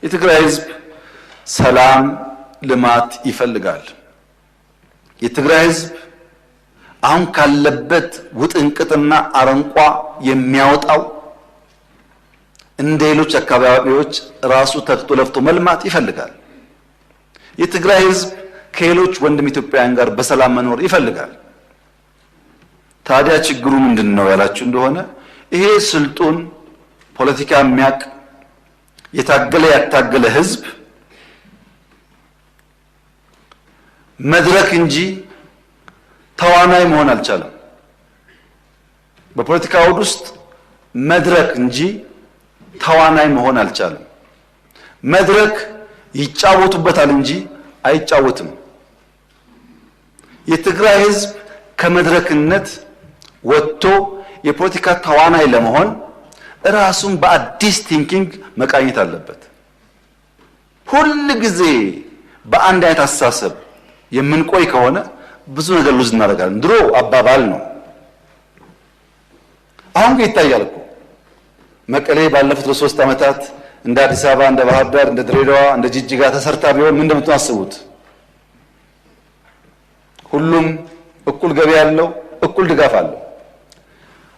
የትግራይ ህዝብ ሰላም ልማት ይፈልጋል። የትግራይ ህዝብ አሁን ካለበት ውጥንቅጥና አረንቋ የሚያወጣው እንደ ሌሎች አካባቢዎች ራሱ ተግቶ ለፍቶ መልማት ይፈልጋል። የትግራይ ህዝብ ከሌሎች ወንድም ኢትዮጵያውያን ጋር በሰላም መኖር ይፈልጋል። ታዲያ ችግሩ ምንድነው ያላችሁ እንደሆነ ይሄ ስልጡን ፖለቲካ የሚያቅ የታገለ ያታገለ ህዝብ መድረክ እንጂ ተዋናይ መሆን አልቻለም። በፖለቲካ አውድ ውስጥ መድረክ እንጂ ተዋናይ መሆን አልቻለም። መድረክ ይጫወቱበታል እንጂ አይጫወትም። የትግራይ ህዝብ ከመድረክነት ወጥቶ የፖለቲካ ተዋናይ ለመሆን ራሱን በአዲስ ቲንኪንግ መቃኘት አለበት። ሁሉ ጊዜ በአንድ አይነት አስተሳሰብ የምንቆይ ከሆነ ብዙ ነገር ሉዝ እናደርጋለን። ድሮ አባባል ነው፣ አሁን ግን ይታያል እኮ። መቀሌ ባለፉት 3 ዓመታት እንደ አዲስ አበባ፣ እንደ ባህር ዳር፣ እንደ ድሬዳዋ፣ እንደ ጅጅጋ ተሰርታ ቢሆን ምን እንደምታስቡት? ሁሉም እኩል ገቢ ያለው እኩል ድጋፍ አለው።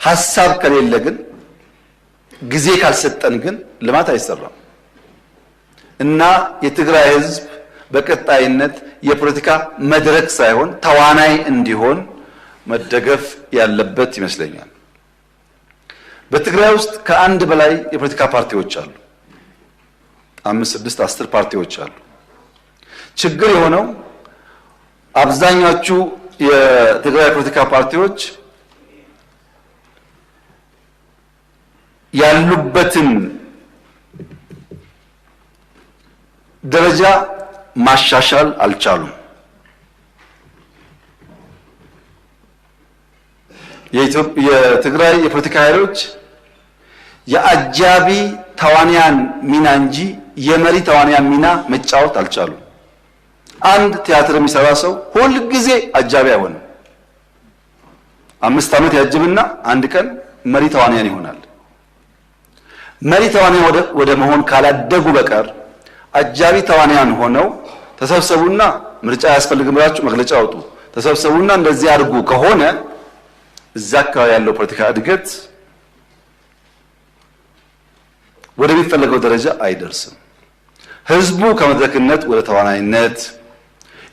ሐሳብ ከሌለ ግን ጊዜ ካልሰጠን ግን ልማት አይሰራም። እና የትግራይ ህዝብ በቀጣይነት የፖለቲካ መድረክ ሳይሆን ተዋናይ እንዲሆን መደገፍ ያለበት ይመስለኛል። በትግራይ ውስጥ ከአንድ በላይ የፖለቲካ ፓርቲዎች አሉ። 5፣ 6፣ 10 ፓርቲዎች አሉ። ችግር የሆነው አብዛኛዎቹ የትግራይ ፖለቲካ ፓርቲዎች ያሉበትን ደረጃ ማሻሻል አልቻሉም። የትግራይ የፖለቲካ ኃይሎች የአጃቢ ተዋንያን ሚና እንጂ የመሪ ተዋንያን ሚና መጫወት አልቻሉም። አንድ ቲያትር የሚሰራ ሰው ሁል ጊዜ አጃቢ አይሆንም። 5 ዓመት ያጅብና አንድ ቀን መሪ ተዋንያን ይሆናል። መሪ ተዋንያን ወደ መሆን ካላደጉ በቀር አጃቢ ተዋንያን ሆነው ተሰብሰቡና ምርጫ ያስፈልግም ብላችሁ መግለጫ አውጡ፣ ተሰብሰቡና እንደዚህ አድርጉ ከሆነ እዛ አካባቢ ያለው ፖለቲካ እድገት ወደሚፈለገው ደረጃ አይደርስም። ህዝቡ ከመድረክነት ወደ ተዋናይነት፣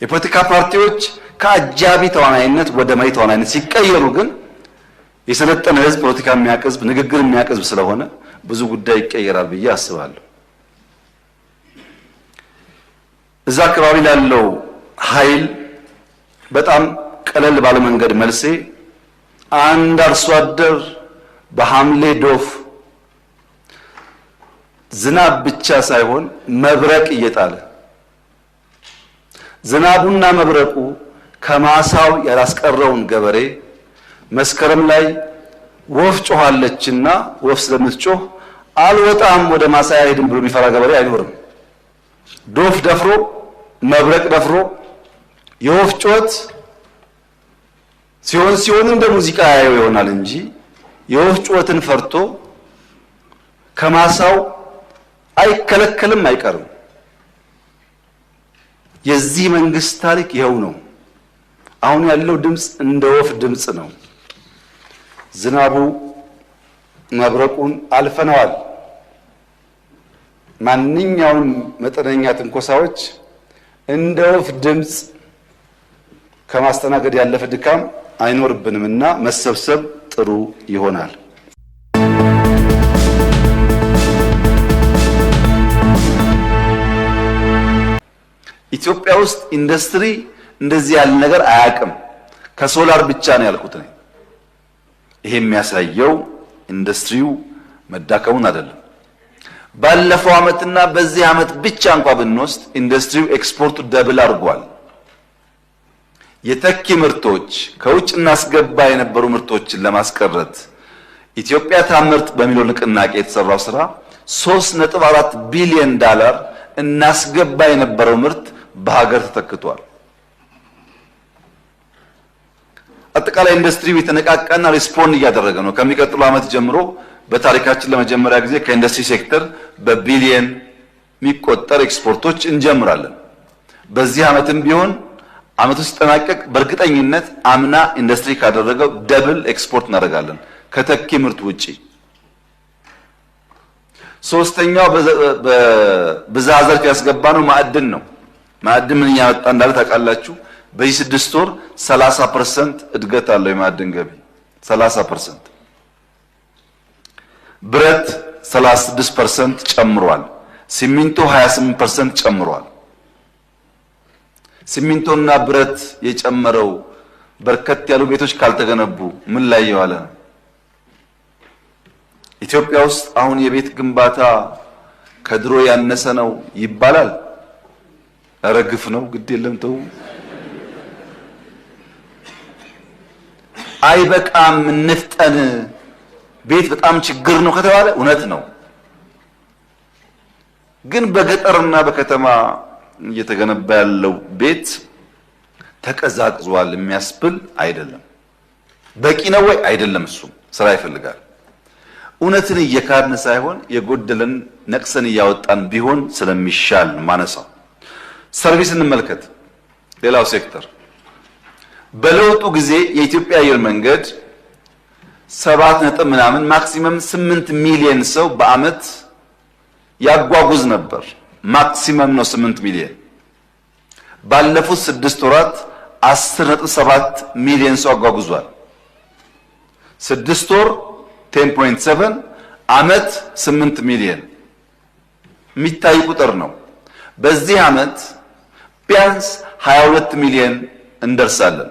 የፖለቲካ ፓርቲዎች ከአጃቢ ተዋናይነት ወደ መሪ ተዋናይነት ሲቀየሩ ግን የሰለጠነ ህዝብ ፖለቲካ የሚያቀዝብ ንግግር የሚያቀዝብ ስለሆነ ብዙ ጉዳይ ይቀየራል ብዬ አስባለሁ። እዛ አካባቢ ላለው ኃይል በጣም ቀለል ባለ መንገድ መልሴ አንድ አርሶ አደር በሐምሌ ዶፍ ዝናብ ብቻ ሳይሆን መብረቅ እየጣለ ዝናቡና መብረቁ ከማሳው ያላስቀረውን ገበሬ መስከረም ላይ ወፍ ጮኻለችና ወፍ ስለምትጮህ አልወጣም ወደ ማሳ አይሄድም ብሎ የሚፈራ ገበሬ አይኖርም። ዶፍ ደፍሮ መብረቅ ደፍሮ የወፍ ጮት ሲሆን እንደ ሙዚቃ ያየው ይሆናል እንጂ የወፍ ጮትን ፈርቶ ከማሳው አይከለከልም አይቀርም። የዚህ መንግስት ታሪክ ይኸው ነው። አሁን ያለው ድምጽ እንደ ወፍ ድምጽ ነው። ዝናቡ መብረቁን አልፈነዋል። ማንኛውም መጠነኛ ትንኮሳዎች እንደ ወፍ ድምጽ ከማስተናገድ ያለፈ ድካም አይኖርብንምና መሰብሰብ ጥሩ ይሆናል። ኢትዮጵያ ውስጥ ኢንዱስትሪ እንደዚህ ያለ ነገር አያውቅም። ከሶላር ብቻ ነው ያልኩት ነው። ይሄ የሚያሳየው ኢንዱስትሪው መዳከሙን አይደለም። ባለፈው አመትና በዚህ አመት ብቻ እንኳን ብንወስድ ኢንዱስትሪው ኤክስፖርቱ ደብል አድርጓል። የተኪ ምርቶች ከውጭ እናስገባ የነበሩ ምርቶችን ለማስቀረት ኢትዮጵያ ታምርት በሚለው ንቅናቄ የተሰራው ስራ 3.4 ቢሊዮን ዶላር እናስገባ የነበረው ምርት በሀገር ተተክቷል። አጠቃላይ ኢንዱስትሪው የተነቃቃና ሪስፖንድ እያደረገ ነው። ከሚቀጥለው አመት ጀምሮ በታሪካችን ለመጀመሪያ ጊዜ ከኢንዱስትሪ ሴክተር በቢሊየን የሚቆጠር ኤክስፖርቶች እንጀምራለን። በዚህ ዓመትም ቢሆን ዓመቱ ሲጠናቀቅ በእርግጠኝነት አምና ኢንዱስትሪ ካደረገው ደብል ኤክስፖርት እናደርጋለን ከተኪ ምርት ውጪ። ሶስተኛው በብዝሃ ዘርፍ ያስገባነው ማዕድን ነው። ማዕድን ምን ያወጣ እንዳለ ታውቃላችሁ? በዚህ 6 ወር 30% እድገት አለው የማዕድን ገቢ 30%። ብረት 36% ጨምሯል። ሲሚንቶ 28% ጨምሯል። ሲሚንቶና ብረት የጨመረው በርከት ያሉ ቤቶች ካልተገነቡ ምን ላይ የዋለ ነው? ኢትዮጵያ ውስጥ አሁን የቤት ግንባታ ከድሮ ያነሰ ነው ይባላል። ኧረ ግፍ ነው፣ ግድ የለም ተው። አይበቃም እንፍጠን፣ ቤት በጣም ችግር ነው ከተባለ እውነት ነው። ግን በገጠርና በከተማ እየተገነባ ያለው ቤት ተቀዛቅዟል የሚያስብል አይደለም። በቂ ነው ወይ? አይደለም። እሱም ስራ ይፈልጋል። እውነትን እየካድን ሳይሆን የጎደለን ነቅሰን እያወጣን ቢሆን ስለሚሻል ማነሳው። ሰርቪስ እንመልከት። ሌላው ሴክተር በለውጡ ጊዜ የኢትዮጵያ አየር መንገድ 7 ነጥብ ምናምን ማክሲመም 8 ሚሊዮን ሰው በአመት ያጓጉዝ ነበር። ማክሲመም ነው 8 ሚሊዮን። ባለፉት 6 ወራት 10.7 ሚሊዮን ሰው አጓጉዟል። 6 ወር 10.7 አመት 8 ሚሊዮን የሚታይ ቁጥር ነው። በዚህ አመት ቢያንስ 22 ሚሊዮን እንደርሳለን።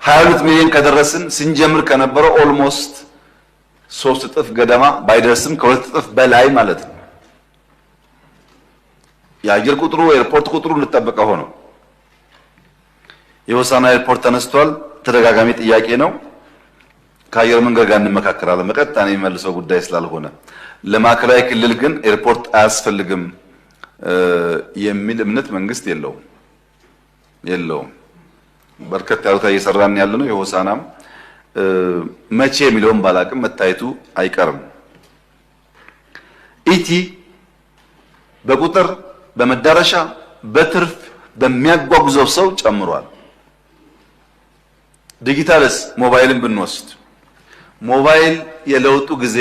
22 ሚሊዮን ከደረስን ስንጀምር ከነበረው ኦልሞስት 3 እጥፍ ገደማ ባይደርስም ከ2 እጥፍ በላይ ማለት ነው። የአየር ቁጥሩ ኤርፖርት ቁጥሩ እንደተጠበቀ ሆኖ የሆሳና ኤርፖርት ተነስቷል። ተደጋጋሚ ጥያቄ ነው። ከአየር መንገድ ጋር እንመካከራለን። በቀጥታ ነው የሚመልሰው ጉዳይ ስላልሆነ ለማዕከላዊ ክልል ግን ኤርፖርት አያስፈልግም የሚል እምነት መንግስት የለውም። በርከት ያሉት እየሰራን ያለ ነው። የሆሳናም መቼ የሚለውን ባላቅም መታየቱ አይቀርም። ኢቲ በቁጥር በመዳረሻ በትርፍ በሚያጓጉዘው ሰው ጨምሯል። ዲጂታልስ ሞባይልን ብንወስድ ሞባይል የለውጡ ጊዜ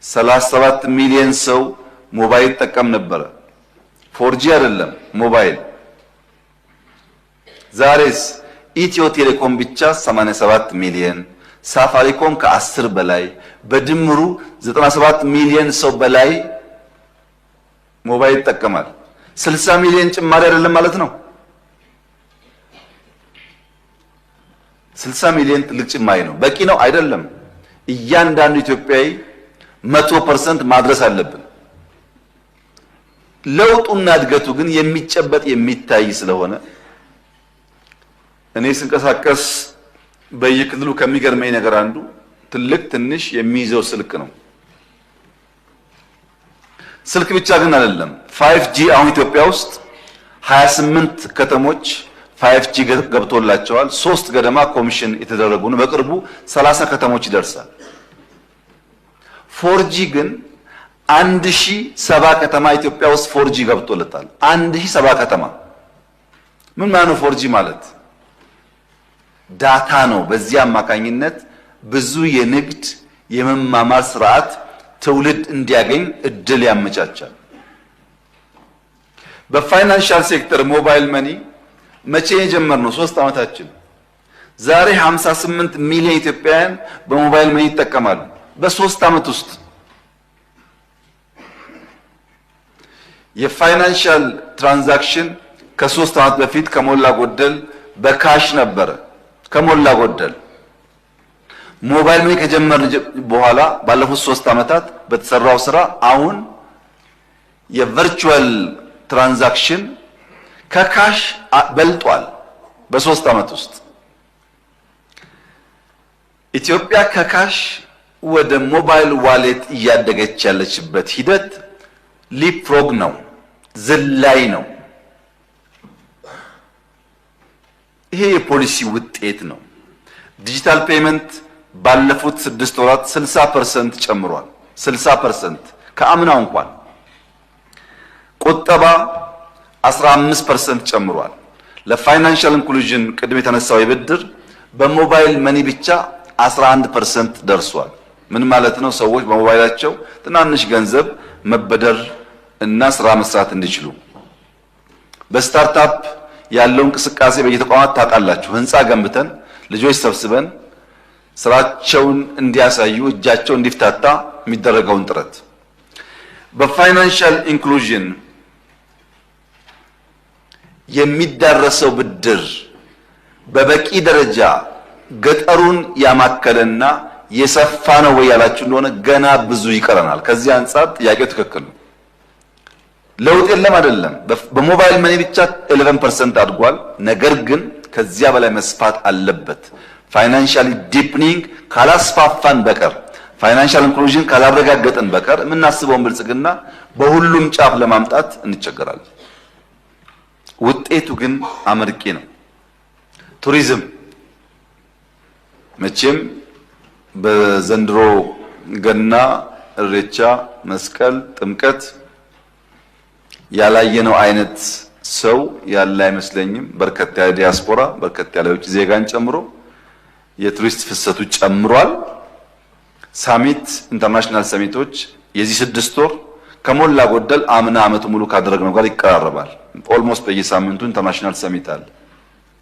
37 ሚሊዮን ሰው ሞባይል ጠቀም ነበረ። 4G አይደለም ሞባይል። ዛሬስ ኢትዮ ቴሌኮም ብቻ 87 ሚሊዮን፣ ሳፋሪኮም ከ10 በላይ በድምሩ 97 ሚሊዮን ሰው በላይ ሞባይል ይጠቀማል። 60 ሚሊዮን ጭማሪ አይደለም ማለት ነው። 60 ሚሊዮን ትልቅ ጭማሪ ነው። በቂ ነው አይደለም። እያንዳንዱ ኢትዮጵያዊ 100% ማድረስ አለብን። ለውጡና እድገቱ ግን የሚጨበጥ የሚታይ ስለሆነ እኔ ስንቀሳቀስ በየክልሉ ከሚገርመኝ ነገር አንዱ ትልቅ ትንሽ የሚይዘው ስልክ ነው። ስልክ ብቻ ግን አይደለም። 5G አሁን ኢትዮጵያ ውስጥ 28 ከተሞች 5G ገብቶላቸዋል። 3 ገደማ ኮሚሽን የተደረጉ ነው። በቅርቡ 30 ከተሞች ይደርሳል። 4G ግን 1070 ከተማ ኢትዮጵያ ውስጥ 4G ገብቶለታል። 1070 ከተማ ምን ማለት ነው? 4G ማለት ዳታ ነው። በዚህ አማካኝነት ብዙ የንግድ የመማማር ስርዓት ትውልድ እንዲያገኝ እድል ያመቻቻል። በፋይናንሻል ሴክተር ሞባይል መኒ መቼ የጀመርነው? 3 ዓመታችን። ዛሬ 58 ሚሊዮን ኢትዮጵያውያን በሞባይል መኒ ይጠቀማሉ። በ3 ዓመት ውስጥ የፋይናንሻል ትራንዛክሽን ከ3 ዓመት በፊት ከሞላ ጎደል በካሽ ነበረ። ከሞላ ጎደል ሞባይል መኒ ከጀመርን በኋላ ባለፉት 3 ዓመታት በተሰራው ስራ አሁን የቨርቹዋል ትራንዛክሽን ከካሽ በልጧል። በ3 ዓመት ውስጥ ኢትዮጵያ ከካሽ ወደ ሞባይል ዋሌት እያደገች ያለችበት ሂደት ሊፕፍሮግ ነው፣ ዝላይ ነው። ይሄ የፖሊሲ ውጤት ነው። ዲጂታል ፔመንት ባለፉት 6 ወራት 60% ጨምሯል። 60% ከአምናው እንኳን ቁጠባ 15% ጨምሯል። ለፋይናንሻል ኢንክሉዥን ቅድም የተነሳው የብድር በሞባይል መኒ ብቻ 11% ደርሷል። ምን ማለት ነው? ሰዎች በሞባይላቸው ትናንሽ ገንዘብ መበደር እና ስራ መስራት እንዲችሉ። በስታርታፕ ያለው እንቅስቃሴ በየተቋማት ታውቃላችሁ። ህንፃ ገንብተን ልጆች ሰብስበን ስራቸውን እንዲያሳዩ እጃቸው እንዲፍታታ የሚደረገውን ጥረት በፋይናንሻል ኢንክሉዥን የሚዳረሰው ብድር በበቂ ደረጃ ገጠሩን ያማከለና የሰፋ ነው ወይ ያላችሁ እንደሆነ ገና ብዙ ይቀረናል። ከዚህ አንጻር ጥያቄው ትክክል ነው። ለውጥ የለም አይደለም። በሞባይል መኒ ብቻ 11% አድጓል። ነገር ግን ከዚያ በላይ መስፋት አለበት። ፋይናንሻሊ ዲፕኒንግ ካላስፋፋን በቀር ፋይናንሻል ኢንክሉዥን ካላረጋገጥን በቀር የምናስበውን ብልጽግና በሁሉም ጫፍ ለማምጣት እንቸገራለን። ውጤቱ ግን አመርቂ ነው። ቱሪዝም መቼም በዘንድሮ ገና፣ እሬቻ፣ መስቀል፣ ጥምቀት ያላየነው አይነት ሰው ያለ አይመስለኝም። በርከት ያለ ዲያስፖራ፣ በርከት ያለ ውጭ ዜጋን ጨምሮ የቱሪስት ፍሰቱ ጨምሯል። ሳሚት ኢንተርናሽናል ሰሚቶች የዚህ 6 ወር ከሞላ ጎደል አምና ዓመቱ ሙሉ ካደረግነው ጋር ይቀራረባል። ኦልሞስት በየሳምንቱ ኢንተርናሽናል ሰሚት አለ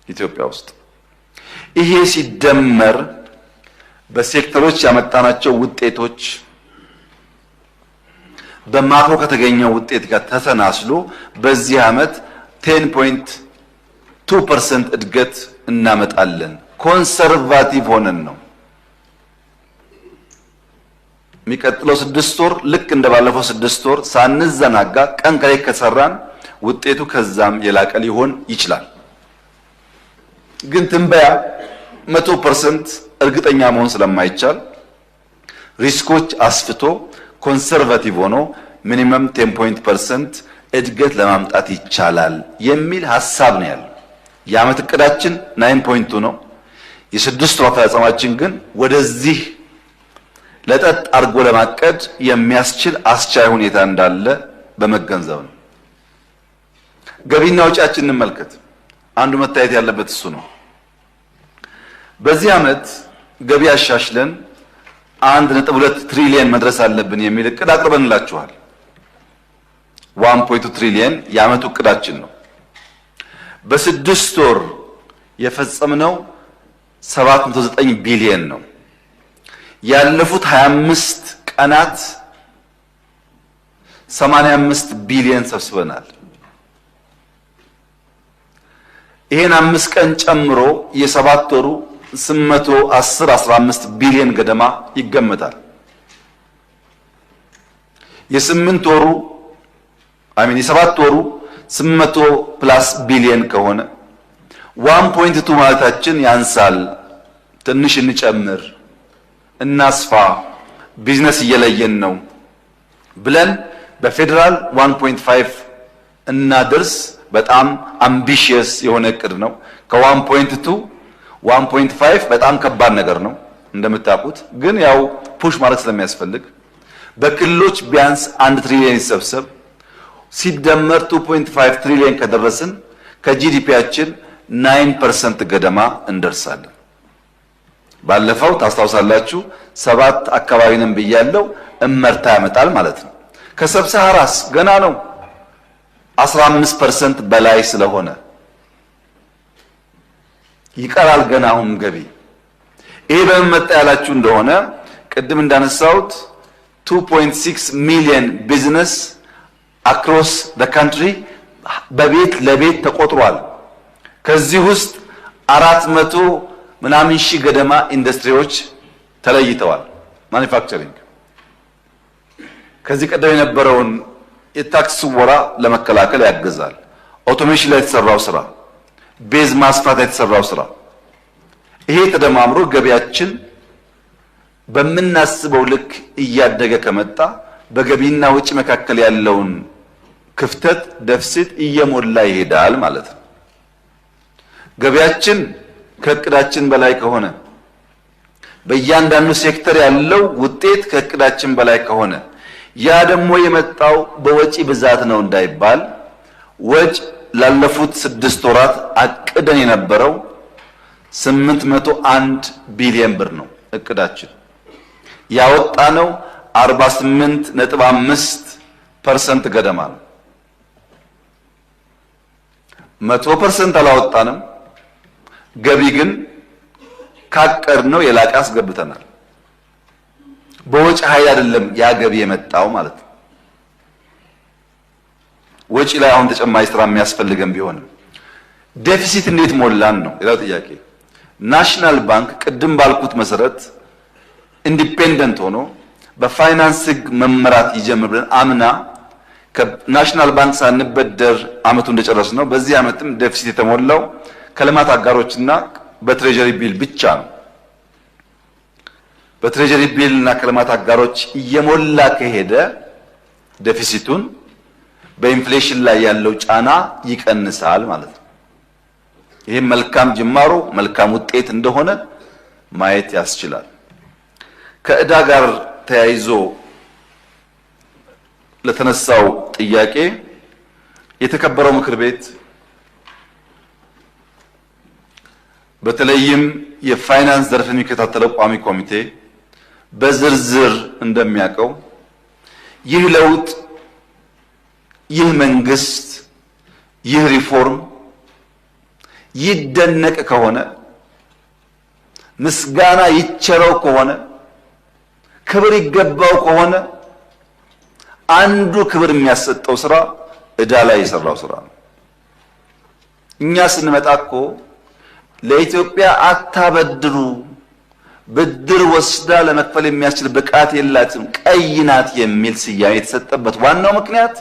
ኢትዮጵያ ውስጥ። ይሄ ሲደመር በሴክተሮች ያመጣናቸው ውጤቶች በማክሮ ከተገኘው ውጤት ጋር ተሰናስሎ በዚህ ዓመት 10.2% እድገት እናመጣለን። ኮንሰርቫቲቭ ሆነን ነው። የሚቀጥለው 6 ወር ልክ እንደባለፈው 6 ወር ሳንዘናጋ ቀን ከሌት ከሰራን ውጤቱ ከዛም የላቀ ሊሆን ይችላል። ግን ትንበያ 100% እርግጠኛ መሆን ስለማይቻል ሪስኮች አስፍቶ ኮንሰርቫቲቭ ሆኖ ሚኒመም 10% እድገት ለማምጣት ይቻላል የሚል ሐሳብ ነው ያለው። የዓመት እቅዳችን 9.2 ነው። የ6 ወር አፈጻጸማችን ግን ወደዚህ ለጠጥ አርጎ ለማቀድ የሚያስችል አስቻይ ሁኔታ እንዳለ በመገንዘብ ነው። ገቢና ወጪያችን እንመልከት። አንዱ መታየት ያለበት እሱ ነው። በዚህ ዓመት ገቢ አሻሽለን 1.2 ትሪሊየን መድረስ አለብን የሚል እቅድ አቅርበንላችኋል። 1.2 ትሪሊየን የዓመቱ እቅዳችን ነው። በ6 ወር የፈጸምነው 709 ቢሊየን ነው። ያለፉት 25 ቀናት 85 ቢሊየን ሰብስበናል። ይሄን 5 ቀን ጨምሮ የ7 ወሩ 810-15 ቢሊየን ገደማ ይገመታል። የ8 ወሩ የ7 ወሩ 800 ፕላስ ቢሊየን ከሆነ 1.2 ማለታችን ያንሳል። ትንሽ እንጨምር፣ እናስፋ፣ ቢዝነስ እየለየን ነው ብለን በፌደራል 1.5 እናድርስ። በጣም አምቢሺየስ የሆነ እቅድ ነው። ከ1.2 1.5 በጣም ከባድ ነገር ነው እንደምታውቁት። ግን ያው ፑሽ ማድረግ ስለሚያስፈልግ በክልሎች ቢያንስ 1 ትሪሊየን ይሰብሰብ፣ ሲደመር 2.5 ትሪሊየን ከደረስን ከጂዲፒያችን 9% ገደማ እንደርሳለን። ባለፈው ታስታውሳላችሁ 7 አካባቢ ነን ብያለሁ። እመርታ ያመጣል ማለት ነው። ከሰብሳሃራስ ገና ነው 15% በላይ ስለሆነ ይቀራል ገና አሁን ገቢ። ይሄ በምን መጣ ያላችሁ እንደሆነ ቅድም እንዳነሳሁት 2.6 ሚሊዮን ቢዝነስ አክሮስ ዘ ካንትሪ በቤት ለቤት ተቆጥሯል። ከዚህ ውስጥ 400 ምናምን ሺህ ገደማ ኢንዱስትሪዎች ተለይተዋል። ማኒፋክቸሪንግ ከዚህ ቀደም የነበረውን የታክስ ወራ ለመከላከል ያግዛል። ኦቶሜሽን ላይ የተሰራው ስራ፣ ቤዝ ማስፋት ላይ የተሰራው ስራ፣ ይሄ ተደማምሮ ገቢያችን በምናስበው ልክ እያደገ ከመጣ በገቢና ወጪ መካከል ያለውን ክፍተት ደፍሲት እየሞላ ይሄዳል ማለት ነው። ገቢያችን ከእቅዳችን በላይ ከሆነ በእያንዳንዱ ሴክተር ያለው ውጤት ከእቅዳችን በላይ ከሆነ ያ ደግሞ የመጣው በወጪ ብዛት ነው እንዳይባል ወጭ ላለፉት 6 ወራት አቅደን የነበረው 801 ቢሊዮን ብር ነው እቅዳችን። ያወጣነው 48.5% ገደማ ነው። 100% አላወጣንም። ገቢ ግን ካቀድነው የላቀ አስገብተናል። በወጪ ኃይል አይደለም ያ ገቢ የመጣው ማለት ነው። ወጪ ላይ አሁን ተጨማሪ ስራ የሚያስፈልገን ቢሆንም ዴፊሲት እንዴት ሞላን ነው ሌላው ጥያቄ። ናሽናል ባንክ ቅድም ባልኩት መሰረት ኢንዲፔንደንት ሆኖ በፋይናንስ ሕግ መመራት ይጀምር ብለን አምና ከናሽናል ባንክ ሳንበደር አመቱ እንደጨረስ ነው። በዚህ አመትም ዴፊሲት የተሞላው ከልማት አጋሮችና በትሬጀሪ ቢል ብቻ ነው። በትሬጀሪ ቢል እና ከልማት አጋሮች እየሞላ ከሄደ ዴፊሲቱን በኢንፍሌሽን ላይ ያለው ጫና ይቀንሳል ማለት ነው። ይሄም መልካም ጅማሮ መልካም ውጤት እንደሆነ ማየት ያስችላል። ከዕዳ ጋር ተያይዞ ለተነሳው ጥያቄ የተከበረው ምክር ቤት በተለይም የፋይናንስ ዘርፍ የሚከታተለው ቋሚ ኮሚቴ በዝርዝር እንደሚያውቀው ይህ ለውጥ፣ ይህ መንግስት፣ ይህ ሪፎርም ይደነቅ ከሆነ ምስጋና ይቸረው ከሆነ ክብር ይገባው ከሆነ አንዱ ክብር የሚያሰጠው ስራ ዕዳ ላይ የሰራው ስራ ነው። እኛ ስንመጣ እኮ ለኢትዮጵያ አታበድሩ፣ ብድር ወስዳ ለመክፈል የሚያስችል ብቃት የላትም፣ ቀይ ናት የሚል ስያሜ የተሰጠበት ዋናው ምክንያት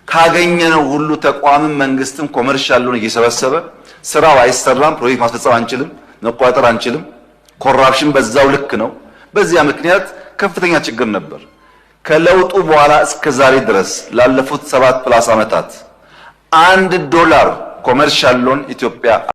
ካገኘነው ሁሉ ተቋምም መንግስትም ኮመርሻሉን እየሰበሰበ ስራው አይሰራም፣ ፕሮጀክት ማስፈጸም አንችልም፣ መቋጠር አንችልም፣ ኮራፕሽን በዛው ልክ ነው። በዚያ ምክንያት ከፍተኛ ችግር ነበር። ከለውጡ በኋላ እስከ ዛሬ ድረስ ላለፉት 7+ ዓመታት $1 ኮመርሻል ሎን ኢትዮጵያ